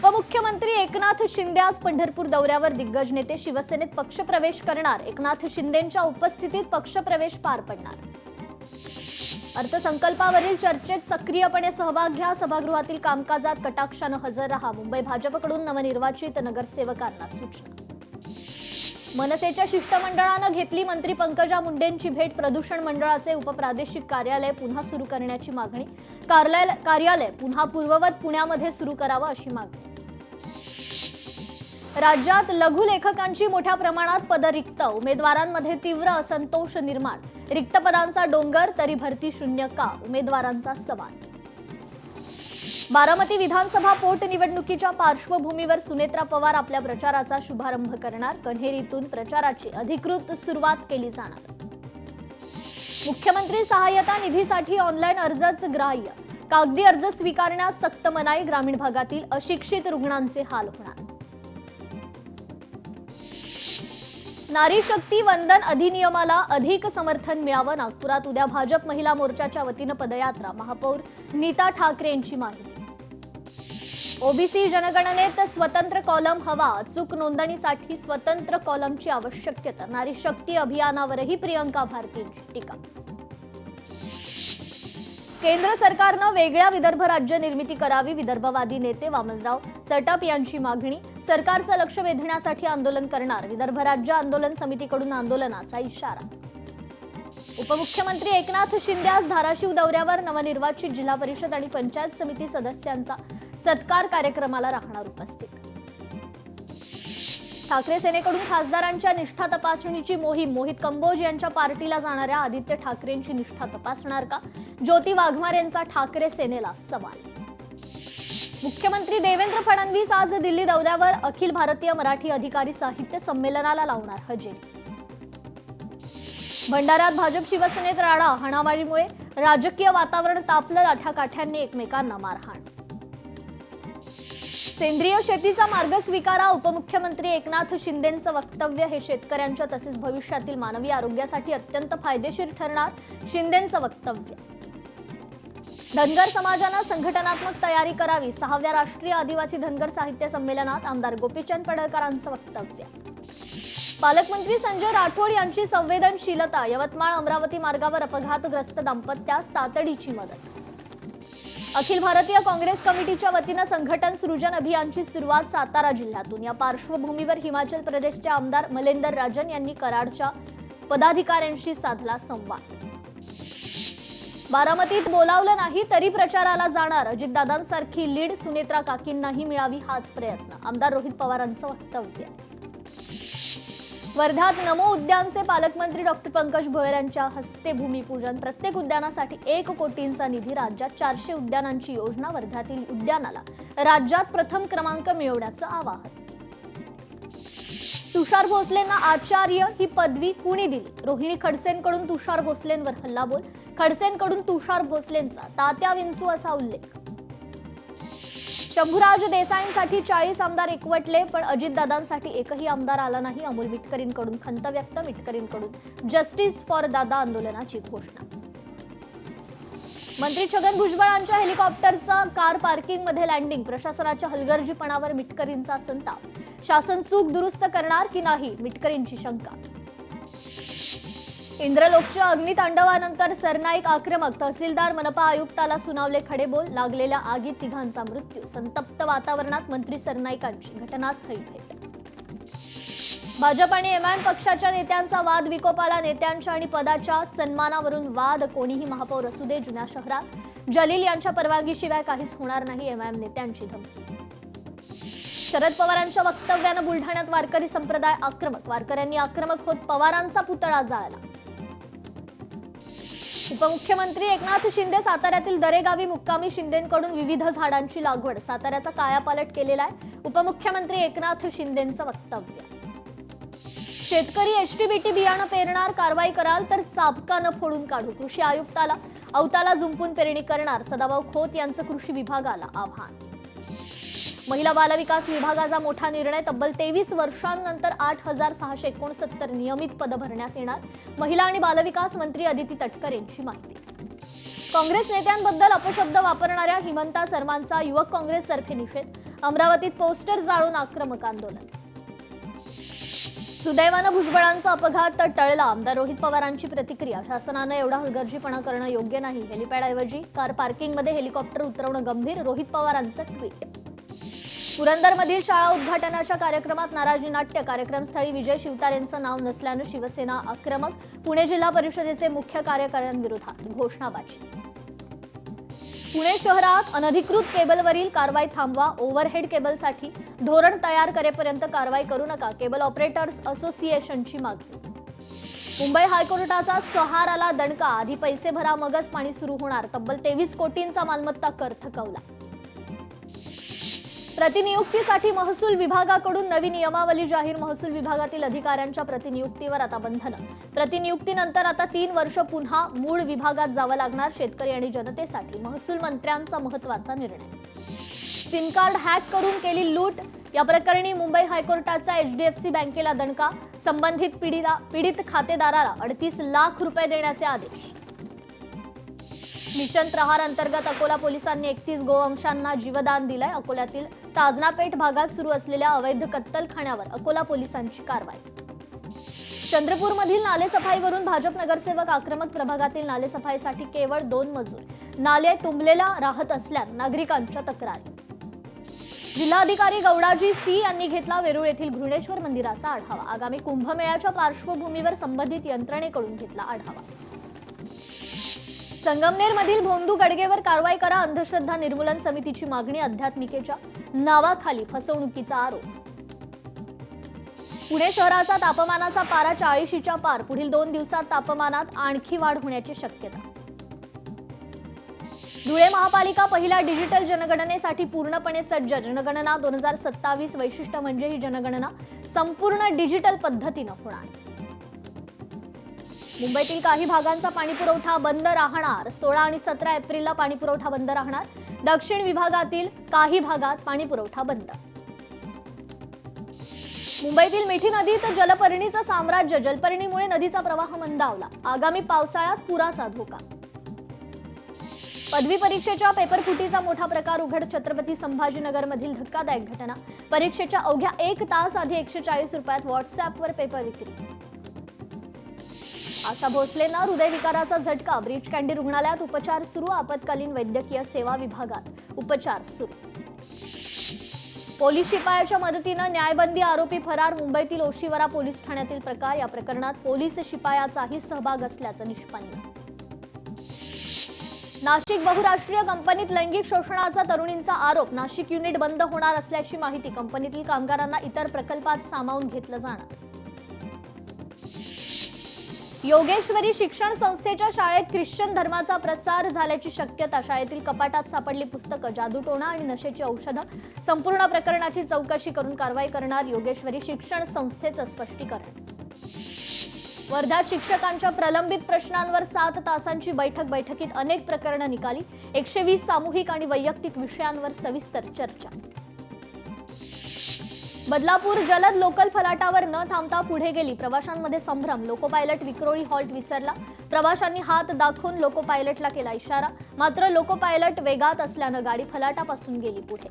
उपमुख्यमंत्री एकनाथ शिंदे आज पंढरपूर दौऱ्यावर. दिग्गज नेते शिवसेनेत पक्षप्रवेश करणार. एकनाथ शिंदेंच्या उपस्थितीत पक्षप्रवेश पार पडणार. अर्थसंकल्पावरील चर्चेत सक्रियपणे सहभाग घ्या. सभागृहातील कामकाजात कटाक्षाने हजर रहा. मुंबई भाजपकडून नवनिर्वाचित नगरसेवकांना सूचना. मनसेच्या शिष्टमंडळानं घेतली मंत्री पंकजा मुंडेंची भेट. प्रदूषण मंडळाचे उपप्रादेशिक कार्यालय पुन्हा सुरू करण्याची मागणी. कार्यालय पुन्हा पूर्ववत पुण्यामध्ये सुरू करावं अशी मागणी. राज्यात लघु लेखकांची मोठ्या प्रमाणात पदं रिक्त. उमेदवारांमध्ये तीव्र असंतोष निर्माण. रिक्त पदांचा डोंगर तरी भरती शून्य का? उमेदवारांचा सवाल. बारामती विधानसभा पोटनिवडणुकीच्या पार्श्वभूमीवर सुनेत्रा पवार आपल्या प्रचाराचा शुभारंभ करणार. कन्हेरीतून प्रचाराची अधिकृत सुरुवात केली जाणार. मुख्यमंत्री सहाय्यता निधीसाठी ऑनलाईन अर्जच ग्राह्य. कागदी अर्ज स्वीकारण्यास सक्त मनाई. ग्रामीण भागातील अशिक्षित रुग्णांचे हाल होणार. नारी शक्ती वंदन अधिनियमाला अधिक समर्थन मिळावं. नागपुरात उद्या भाजप महिला मोर्चाच्या वतीनं पदयात्रा. महापौर नीता ठाकरेंची माहिती. ओबीसी जनगणनेत स्वतंत्र कॉलम हवा. अचूक नोंदणीसाठी स्वतंत्र कॉलमची आवश्यकता. नारी शक्ती अभियानावरही प्रियंका भारतींची टीका. केंद्र सरकारनं वेगळ्या विदर्भ राज्य निर्मिती करावी. विदर्भवादी नेते वामनराव चटप यांची मागणी. सरकारचं लक्ष वेधण्यासाठी आंदोलन करणार. विदर्भ राज्य आंदोलन समितीकडून आंदोलनाचा इशारा. उपमुख्यमंत्री एकनाथ शिंदे आज धाराशिव दौऱ्यावर. नवनिर्वाचित जिल्हा परिषद आणि पंचायत समिती सदस्यांचा सत्कार कार्यक्रमाला राहणार उपस्थित. ठाकरे सेनेकडून खासदारांच्या निष्ठा तपासणीची मोहीम. मोहित कंबोज यांच्या पार्टीला जाणाऱ्या आदित्य ठाकरेंची निष्ठा तपासणार का? ज्योती वाघमारे यांचा ठाकरे सेनेला सवाल. मुख्यमंत्री देवेंद्र फडणवीस आज दिल्ली दौऱ्यावर. अखिल भारतीय मराठी अधिकारी साहित्य संमेलनाला लावणार हजेरी. भंडाऱ्यात भाजप शिवसेनेत राडा. हाणामारीमुळे राजकीय वातावरण तापलं. लाठाकाठ्यांनी एकमेकांना मारहाण. सेंद्रिय शेतीचा मार्ग स्वीकारा. उपमुख्यमंत्री एकनाथ शिंदेंचं वक्तव्य. हे शेतकऱ्यांच्या तसेच भविष्यातील मानवी आरोग्यासाठी अत्यंत फायदेशीर ठरणार. शिंदेंचं वक्तव्य. धनगर समाजानं संघटनात्मक तयारी करावी. 6व्या राष्ट्रीय आदिवासी धनगर साहित्य संमेलनात आमदार गोपीचंद पडळकरांचं वक्तव्य. पालकमंत्री संजय राठोड यांची संवेदनशीलता. यवतमाळ अमरावती मार्गावर अपघातग्रस्त दाम्पत्यास तातडीची मदत. अखिल भारतीय काँग्रेस कमिटीच्या वतीनं संघटन सृजन अभियानची सुरुवात. सातारा जिल्ह्यातून. या पार्श्वभूमीवर हिमाचल प्रदेशचे आमदार मलेंदर राजन यांनी कराडच्या पदाधिकाऱ्यांशी साधला संवाद. बारामतीत बोलावलं नाही तरी प्रचाराला जाणार. अजितदादांसारखी लीड सुनेत्रा काकींनाही मिळावी हाच प्रयत्न. आमदार रोहित पवारांचं वक्तव्य. वर्ध्यात नमो उद्यानचे पालकमंत्री डॉक्टर पंकज भोयर यांच्या हस्ते भूमिपूजन. प्रत्येक उद्यानासाठी 1 कोटींचा निधी. राज्यात 400 उद्यानांची योजना. वर्ध्यातील उद्यानाला राज्यात प्रथम क्रमांक मिळवण्याचं आवाहन. तुषार भोसलेंना आचार्य ही पदवी कुणी दिली? रोहिणी खडसेंकडून तुषार भोसलेंवर हल्लाबोल. खडसेंकडून तुषार भोसलेंचा तात्या विंचू असा उल्लेख. शंभूराज देसाईंसाठी 40 आमदार एकवटले पण अजितदादांसाठी एकही आमदार आला नाही. अमोल मिटकरींकडून खंत व्यक्त. मिटकरींकडून जस्टिस फॉर दादा आंदोलनाची घोषणा. मंत्री छगन भुजबळांच्या हेलिकॉप्टरचा कार पार्किंगमध्ये लँडिंग. प्रशासनाच्या हलगर्जीपणावर मिटकरींचा संताप. शासन चूक दुरुस्त करणार की नाही? मिटकरींची शंका. इंद्रलोकच्या अग्नितांडवानंतर सरनाईक आक्रमक. तहसीलदार मनपा आयुक्ताला सुनावले खडेबोल. लागलेल्या आगीत तिघांचा मृत्यू. संतप्त वातावरणात मंत्री सरनाईकांची घटनास्थळी भेट. भाजप आणि एमआयएम पक्षाच्या नेत्यांचा वाद विकोपाला. नेत्यांच्या आणि पदाच्या सन्मानावरून वाद. कोणीही महापौर असू दे. जुन्या शहरात जलील यांच्या परवानगीशिवाय काहीच होणार नाही. एमआयएम नेत्यांची धमकी. शरद पवारांच्या वक्तव्यानं बुलढाण्यात वारकरी संप्रदाय आक्रमक. वारकऱ्यांनी आक्रमक होत पवारांचा पुतळा जाळला. उपमुख्यमंत्री एकनाथ शिंदे साताऱ्यातील दरेगावी मुक्कामी. शिंदेंकडून विविध झाडांची लागवड. साताऱ्याचा कायापालट केलेला आहे. उपमुख्यमंत्री एकनाथ शिंदेंचं वक्तव्य. शेतकरी एचटीबीटी बियाणं पेरणार. कारवाई कराल तर चाबकानं फोडून काढू. कृषी आयुक्ताला अवताला जुंपून पेरणी करणार. सदाभाऊ खोत यांचं कृषी विभागाला आव्हान. महिला बालविकास विभागाचा मोठा निर्णय. तब्बल 23 वर्षांनंतर 8,669 नियमित पद भरण्यात येणार. महिला आणि बालविकास मंत्री अदिती तटकरे यांची माहिती. काँग्रेस नेत्यांबद्दल अपशब्द वापरणाऱ्या हिमंता सर्मांचा युवक काँग्रेसतर्फे निषेध. अमरावतीत पोस्टर जाळून आक्रमक आंदोलन. सुदैवानं भुजबळांचा अपघात टळला. आमदार रोहित पवारांची प्रतिक्रिया. शासनानं एवढा हलगर्जीपणा करणं योग्य नाही. हेलिपॅडऐवजी कार पार्किंगमध्ये हेलिकॉप्टर उतरवणं गंभीर. रोहित पवारांचं ट्विट. पुरंदरमधील शाळा उद्घाटनाच्या कार्यक्रमात नाराजी नाट्य. कार्यक्रमस्थळी विजय शिवतारेंचं नाव नसल्यानं शिवसेना आक्रमक. पुणे जिल्हा परिषदेचे मुख्य कार्यकाऱ्यांविरोधात घोषणाबाजी. पुणे शहरात अनधिकृत केबलवरील कारवाई थांबवा. ओव्हरहेड केबलसाठी धोरण तयार करेपर्यंत कारवाई करू नका. केबल ऑपरेटर्स असोसिएशनची मागणी. मुंबई हायकोर्टाचा सहाराला दणका. आधी पैसे भरा मगच पाणी सुरू होणार. तब्बल 23 कोटींचा मालमत्ता कर थकवला. प्रतिनियुक्तीसाठी महसूल विभागाकडून नवी नियमावली जाहीर. महसूल विभागातील अधिकाऱ्यांच्या प्रतिनियुक्तीवर आता बंधनं. प्रतिनियुक्तीनंतर आता 3 वर्ष पुन्हा मूळ विभागात जावं लागणार. शेतकरी आणि जनतेसाठी महसूल मंत्र्यांचा महत्त्वाचा निर्णय. सिम कार्ड हॅक करून केली लूट. या प्रकरणी मुंबई हायकोर्टाचा HDFC बँकेला दणका. संबंधित पीडित खातेदाराला 38 लाख रुपये देण्याचे आदेश. मिशन प्रहार अंतर्गत अकोला पोलिसांनी 31 गोवंशांना जीवदान दिलंय. अकोल्यातील ताजनापेठ भागात सुरू असलेल्या अवैध कत्तलखान्यावर अकोला पोलिसांची कारवाई. चंद्रपूरमधील नालेसफाईवरून भाजप नगरसेवक आक्रमक. प्रभागातील नालेसफाईसाठी केवळ 2 मजूर. नाले तुंबलेला राहत असल्यानं नागरिकांच्या तक्रारी. जिल्हाधिकारी गौडाजी सी यांनी घेतला वेरूळ येथील घृणेश्वर मंदिराचा आढावा. आगामी कुंभमेळ्याच्या पार्श्वभूमीवर संबंधित यंत्रणेकडून घेतला आढावा. संगमनेरमधील भोंदू गडगेवर कारवाई करा. अंधश्रद्धा निर्मूलन समितीची मागणी. अध्यात्मिकेच्या नावाखाली फसवणुकीचा आरोप. पुणे शहराचा तापमानाचा पारा 40च्या पार. पुढील 2 दिवसात तापमानात आणखी वाढ होण्याची शक्यता. धुळे महापालिका पहिल्या डिजिटल जनगणनेसाठी पूर्णपणे सज्ज. जनगणना 2027 वैशिष्ट्य म्हणजे ही जनगणना संपूर्ण डिजिटल पद्धतीनं होणार. मुंबईतील काही भागांचा पाणीपुरवठा बंद राहणार. 16 आणि 17 एप्रिलला पाणीपुरवठा बंद राहणार. दक्षिण विभागातील काही भागात पाणीपुरवठा बंद. मुंबईतील मिठी नदीत जलपर्णीचं साम्राज्य. जलपर्णीमुळे नदीचा प्रवाह मंदावला. आगामी पावसाळ्यात पुराचा धोका. पदवी परीक्षेच्या पेपरफुटीचा मोठा प्रकार उघड. छत्रपती संभाजीनगरमधील धक्कादायक घटना. परीक्षेच्या अवघ्या 1 तास आधी 140 रुपयात व्हॉट्सअॅपवर पेपर विक्री. आशा भोसलेंना हृदयविकाराचा झटका. ब्रीच कँडी रुग्णालयात उपचार सुरू. आपत्कालीन वैद्यकीय सेवा विभागात उपचार सुरू. पोलीस शिपायाच्या मदतीनं न्यायबंदी. आरोपी फरार. मुंबईतील ओशिवरा पोलीस ठाण्यातील प्रकार. या प्रकरणात पोलीस शिपायाचाही सहभाग असल्याचं निष्पन्न. नाशिक बहुराष्ट्रीय कंपनीत लैंगिक शोषणाचा तरुणींचा आरोप. नाशिक युनिट बंद होणार असल्याची माहिती. कंपनीतील कामगारांना इतर प्रकल्पात सामावून घेतलं जाणार. योगेश्वरी शिक्षण संस्थेच्या शाळेत ख्रिश्चन धर्माचा प्रसार झाल्याची शक्यता. शाळेतील कपाटात सापडली पुस्तकं. जादूटोणा आणि नशेची औषधं. संपूर्ण प्रकरणाची चौकशी करून कारवाई करणार योगेश्वरी शिक्षण संस्थेचं स्पष्टीकरण. वर्ध्यात शिक्षकांच्या प्रलंबित प्रश्नांवर 7 तासांची बैठक. बैठकीत अनेक प्रकरणं निकाली. 120 सामूहिक आणि वैयक्तिक विषयांवर सविस्तर चर्चा. बदलापूर जलद लोकल फलाटावर न थांबता पुढे गेली. प्रवाशांमध्ये संभ्रम. लोको पायलट विक्रोळी हॉल्ट विसरला. प्रवाशांनी हात दाखवून लोको पायलटला केला इशारा. मात्र लोको पायलट वेगात असल्यानं गाडी फलाटापासून गेली पुढे.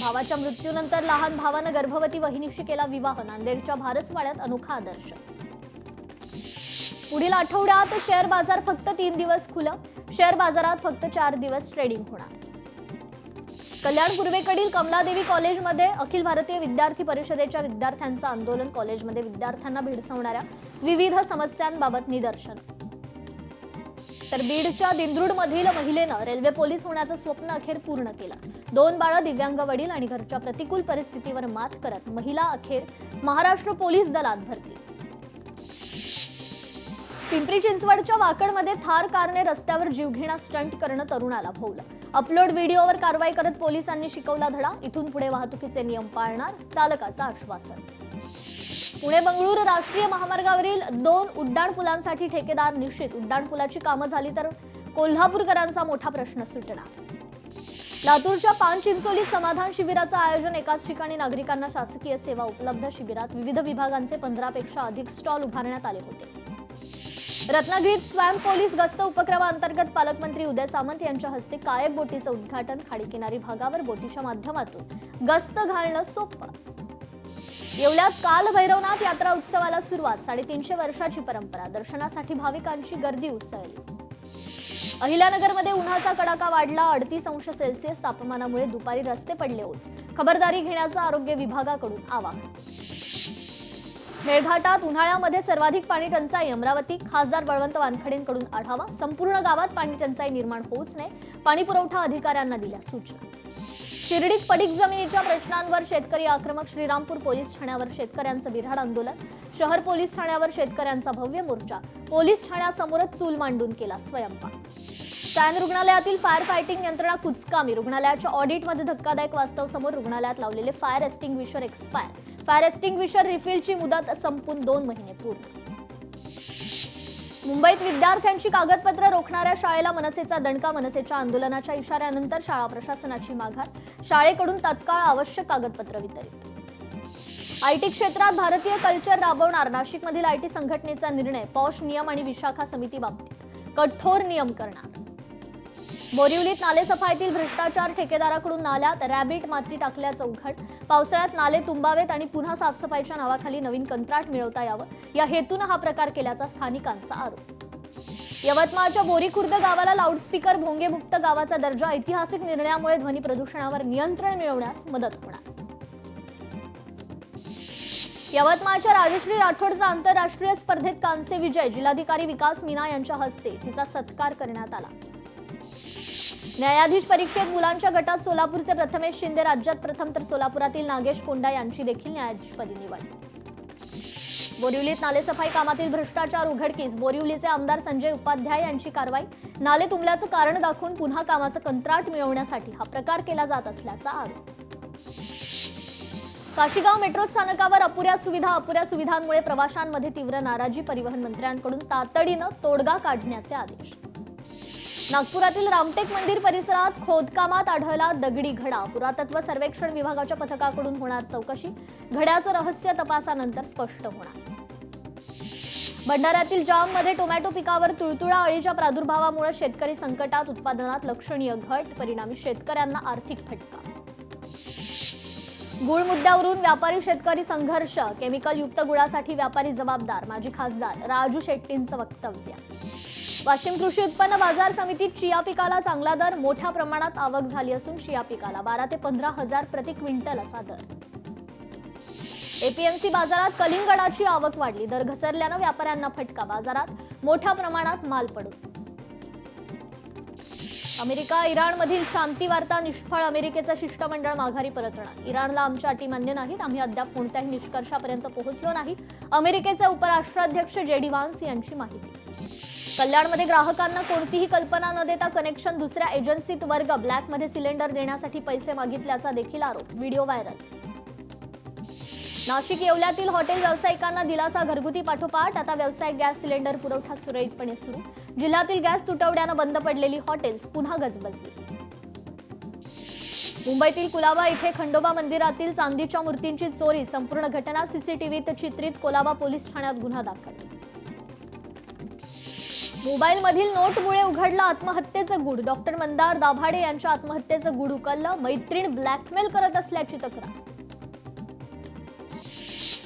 भावाच्या मृत्यूनंतर लहान भावानं गर्भवती वहिनीशी केला विवाह. नांदेडच्या भारसवाड्यात अनोखा आदर्श. पुढील आठवड्यात शेअर बाजार फक्त 3 दिवस खुलं. शेअर बाजारात फक्त 4 दिवस ट्रेडिंग होणार. कल्याण पूर्वेकडील कमलादेवी कॉलेजमध्ये अखिल भारतीय विद्यार्थी परिषदेच्या विद्यार्थ्यांचं आंदोलन. कॉलेजमध्ये विद्यार्थ्यांना भेडसावणाऱ्या विविध समस्यांबाबत निदर्शन. तर बीडच्या दिंद्रुडमधील महिलेनं रेल्वे पोलीस होण्याचं स्वप्न अखेर पूर्ण केलं. 2 बाळं, दिव्यांग वडील आणि घरच्या प्रतिकूल परिस्थितीवर मात करत महिला अखेर महाराष्ट्र पोलीस दलात भरती. पिंपरी चिंचवडच्या वाकडमध्ये थार कारने रस्त्यावर जीवघेणा स्टंट करणं तरुणाला भोवलं. अपलोड व्हिडिओवर कारवाई करत पोलिसांनी शिकवला धडा. इथून पुढे वाहतुकीचे नियम पाळणार. चालकाचं आश्वासन. पुणे बंगळूर राष्ट्रीय महामार्गावरील 2 उड्डाणपुलांसाठी ठेकेदार निश्चित. उड्डाणपुलाची कामं झाली तर कोल्हापूरकरांचा मोठा प्रश्न सुटणार. लातूरच्या पानचिंचोलीत समाधान शिबिराचं आयोजन. एकाच ठिकाणी नागरिकांना शासकीय सेवा उपलब्ध. शिबिरात विविध विभागांचे 15पेक्षा अधिक स्टॉल उभारण्यात आले होते. रत्नागिरीत स्वयं पोलीस गस्त उपक्रमाअंतर्गत पालकमंत्री उदय सामंत यांच्या हस्ते कायक बोटीचं उद्घाटन. खाडीकिनारी भागावर बोटीच्या माध्यमातून गस्त घालणं सोपं. येवल्यात काल भैरवनाथ यात्रा उत्सवाला सुरुवात. 350 वर्षाची परंपरा. दर्शनासाठी भाविकांची गर्दी उसळली. अहिल्यानगरमध्ये उन्हाचा कडाका वाढला. 38 अंश सेल्सिअस तापमानामुळे दुपारी रस्ते पडले ओस. खबरदारी घेण्याचं आरोग्य विभागाकडून आवाहन. मेळघाटात उन्हाळ्यामध्ये सर्वाधिक पाणी टंचाई. अमरावती. खासदार बळवंत वानखडेंकडून आढावा. संपूर्ण गावात पाणी टंचाई निर्माण होऊच नये. पाणी पुरवठा अधिकाऱ्यांना दिल्या सूचना. शिर्डीत पडीक जमिनीच्या प्रश्नांवर शेतकरी आक्रमक. श्रीरामपूर पोलीस ठाण्यावर शेतकऱ्यांचं बिऱ्हाड आंदोलन. शहर पोलीस ठाण्यावर शेतकऱ्यांचा भव्य मोर्चा. पोलीस ठाण्यासमोरच चूल मांडून केला स्वयंपाक. सॅन रुग्णालयातील फायर फायटिंग यंत्रणा कुचकामी. रुग्णालयाच्या ऑडिटमध्ये धक्कादायक वास्तव समोर. रुग्णालयात लावलेले fire extinguisher expire. Fire extinguisher रिफिलची मुदत संपून 2 महिने पूर्ण. मुंबईत विद्यार्थ्यांची कागदपत्र रोखणाऱ्या शाळेला मनसेचा दणका. मनसेच्या आंदोलनाच्या इशाऱ्यानंतर शाळा प्रशासनाची माघार. शाळेकडून तत्काळ आवश्यक कागदपत्र वितरित. आयटी क्षेत्रात भारतीय कल्चर राबवणार. नाशिकमधील आयटी संघटनेचा निर्णय. पॉश नियम आणि विशाखा समिती बाबतीत कठोर नियम करणार. बोरिवलीत नालेसफाईतील भ्रष्टाचार. ठेकेदाराकडून नाल्यात रॅबिट माती टाकल्याचं उघड. पावसाळ्यात नाले तुंबावेत आणि पुन्हा साफसफाईच्या नावाखाली नवीन कंत्राट मिळवता यावं या हेतूनं हा प्रकार केल्याचा स्थानिकांचा आरोप. यवतमाळच्या बोरी खुर्द गावाला लाऊडस्पीकर. भोंगेमुक्त गावाचा दर्जा. ऐतिहासिक निर्णयामुळे ध्वनी प्रदूषणावर नियंत्रण मिळवण्यास मदत होणार. यवतमाळच्या राजश्री राठोडचा आंतरराष्ट्रीय स्पर्धेत कांस्य विजय. जिल्हाधिकारी विकास मीना यांच्या हस्ते तिचा सत्कार करण्यात आला. न्यायाधीश परीक्षेत मुलांच्या गटात सोलापूरचे प्रथमेश शिंदे राज्यात प्रथम. तर सोलापुरातील नागेश कोंडा यांची देखील न्यायाधीशपदी निवड. बोरिवलीत नालेसफाई कामातील भ्रष्टाचार उघडकीस. बोरिवलीचे आमदार संजय उपाध्याय यांची कारवाई. नाले तुंबल्याचं कारण दाखवून पुन्हा कामाचं कंत्राट मिळवण्यासाठी हा प्रकार केला जात असल्याचा आरोप. काशीगाव मेट्रो स्थानकावर अपुऱ्या सुविधांमुळे प्रवाशांमध्ये तीव्र नाराजी. परिवहन मंत्र्यांकडून तातडीनं तोडगा काढण्याचे आदेश. नागपुरातील रामटेक मंदिर परिसरात खोदकामात आढळला दगडी घडा. पुरातत्व सर्वेक्षण विभागाच्या पथकाकडून होणार चौकशी. घड्याचं रहस्य तपासानंतर स्पष्ट होणार. भंडाऱ्यातील जाममध्ये टोमॅटो पिकावर तुळतुळा अळीच्या प्रादुर्भावामुळे शेतकरी संकटात. उत्पादनात लक्षणीय घट. परिणामी शेतकऱ्यांना आर्थिक फटका. गुळ मुद्द्यावरून व्यापारी शेतकरी संघर्ष. केमिकलयुक्त गुळासाठी व्यापारी जबाबदार. माजी खासदार राजू शेट्टींचं वक्तव्य. वाशिम कृषी उत्पन्न बाजार समितीत चिया पिकाला चांगला दर. मोठ्या प्रमाणात आवक झाली असून चिया पिकाला 12 ते 15 हजार प्रति क्विंटल असा दर. एपीएमसी बाजारात कलिंगडाची आवक वाढली. दर घसरल्यानं व्यापाऱ्यांना फटका. बाजारात मोठ्या प्रमाणात माल पडून. अमेरिका इराणमधील शांती वार्ता निष्फळ. अमेरिकेचं शिष्टमंडळ माघारी परतणार. इराणला आमच्या अटी मान्य नाहीत. आम्ही अद्याप कोणत्याही निष्कर्षापर्यंत पोहोचलो नाही. अमेरिकेचे उपराष्ट्राध्यक्ष जेडी व्हान्स यांची माहिती. कल्याणमध्ये ग्राहकांना कोणतीही कल्पना न देता कनेक्शन दुसऱ्या एजन्सीत वर्ग. ब्लॅकमध्ये सिलेंडर देण्यासाठी पैसे मागितल्याचा देखील आरोप. Video viral. नाशिक येवल्यातील हॉटेल व्यावसायिकांना दिलासा. घरगुती पाठोपाठ आता व्यावसायिक गॅस सिलेंडर पुरवठा सुरळीतपणे सुरू. जिल्ह्यातील गॅस तुटवड्यानं बंद पडलेली हॉटेल्स पुन्हा गजबजली. मुंबईतील कुलाबा इथे खंडोबा मंदिरातील चांदीच्या मूर्तींची चोरी. संपूर्ण घटना सीसीटीव्हीत चित्रित. कोलाबा पोलीस ठाण्यात गुन्हा दाखल. मोबाईलमधील नोटमुळे उघडलं आत्महत्येचं गूढ. डॉक्टर मंदार दाभाडे यांच्या आत्महत्येचं गूढ उकललं. मैत्रीण ब्लॅकमेल करत असल्याची तक्रार.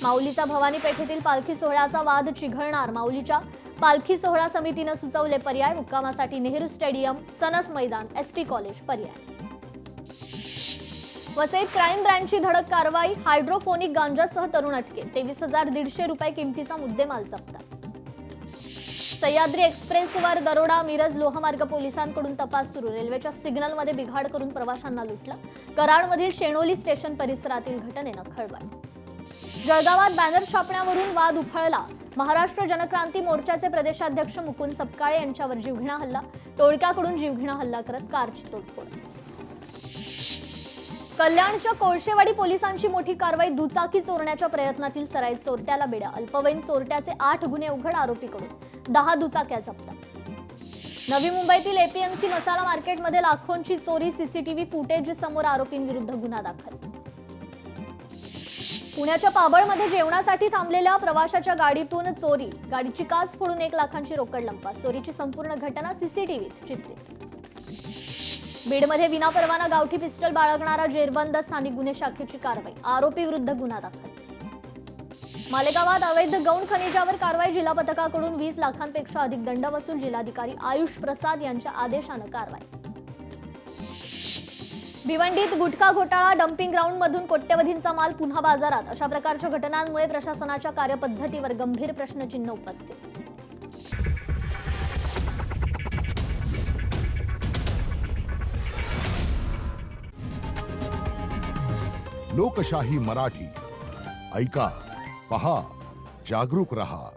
माऊलीचा भवानी पेठेतील पालखी सोहळ्याचा वाद चिघळणार. माऊलीच्या पालखी सोहळा समितीनं सुचवले पर्याय. मुक्कामासाठी नेहरू स्टेडियम, सनस मैदान, एसटी कॉलेज पर्याय. वसईत क्राईम ब्रँचची धडक कारवाई. हायड्रोफोनिक गांजासह तरुण अटकेत. 23,150 रुपये किमतीचा मुद्देमाल जप्त. सह्याद्री एक्सप्रेसवर दरोडा. मिरज लोहमार्ग पोलिसांकडून तपास सुरू. रेल्वेच्या सिग्नलमध्ये बिघाड करून प्रवाशांना लुटलं. कराडमधील शेणोली स्टेशन परिसरातील घटनेनं खळबळ. जळगावात बॅनर छापण्यावरून वाद उफाळला. महाराष्ट्र जनक्रांती मोर्चाचे प्रदेशाध्यक्ष मुकुंद सपकाळे यांच्यावर जीवघेणा हल्ला. टोळक्याकडून जीवघेणा हल्ला करत कारची तोडफोड. कल्याणच्या कोळशेवाडी पोलिसांची मोठी कारवाई. दुचाकी चोरण्याच्या प्रयत्नातील सराईत चोरट्याला बेड्या. अल्पवयीन चोरट्याचे 8 गुन्हे उघड. आरोपीकडून 10 दुचाक्या जप्त. नवी मुंबईतील एपीएमसी मसाला मार्केटमध्ये लाखोंची चोरी. सीसीटीव्ही फुटेज समोर. आरोपींविरुद्ध गुन्हा दाखल. पुण्याच्या पाबळमध्ये जेवणासाठी थांबलेल्या प्रवाशाच्या गाडीतून चोरी, गाडीची काच फोडून 1 लाखांची रोकड लंपास. चोरीची संपूर्ण घटना सीसीटीव्हीत चित्रित. बीडमध्ये विनापरवाना गावठी पिस्टल बाळगणारा जेरबंद स्थानिक गुन्हे शाखेची कारवाई, आरोपी विरुद्ध गुन्हा दाखल. मालेगावात अवैध गौण खनिजावर कारवाई, जिल्हा पथकाकडून 20 लाखांपेक्षा अधिक दंड वसूल, जिल्हाधिकारी आयुष प्रसाद यांच्या आदेशानं कारवाई. भिवंडीत गुटखा घोटाळा, डम्पिंग ग्राउंडमधून कोट्यवधींचा माल पुन्हा बाजारात. अशा प्रकारच्या घटनांमुळे प्रशासनाच्या कार्यपद्धतीवर गंभीर प्रश्नचिन्ह उपस्थित. लोकशाही मराठी ऐका, पहा, जागरूक रहा.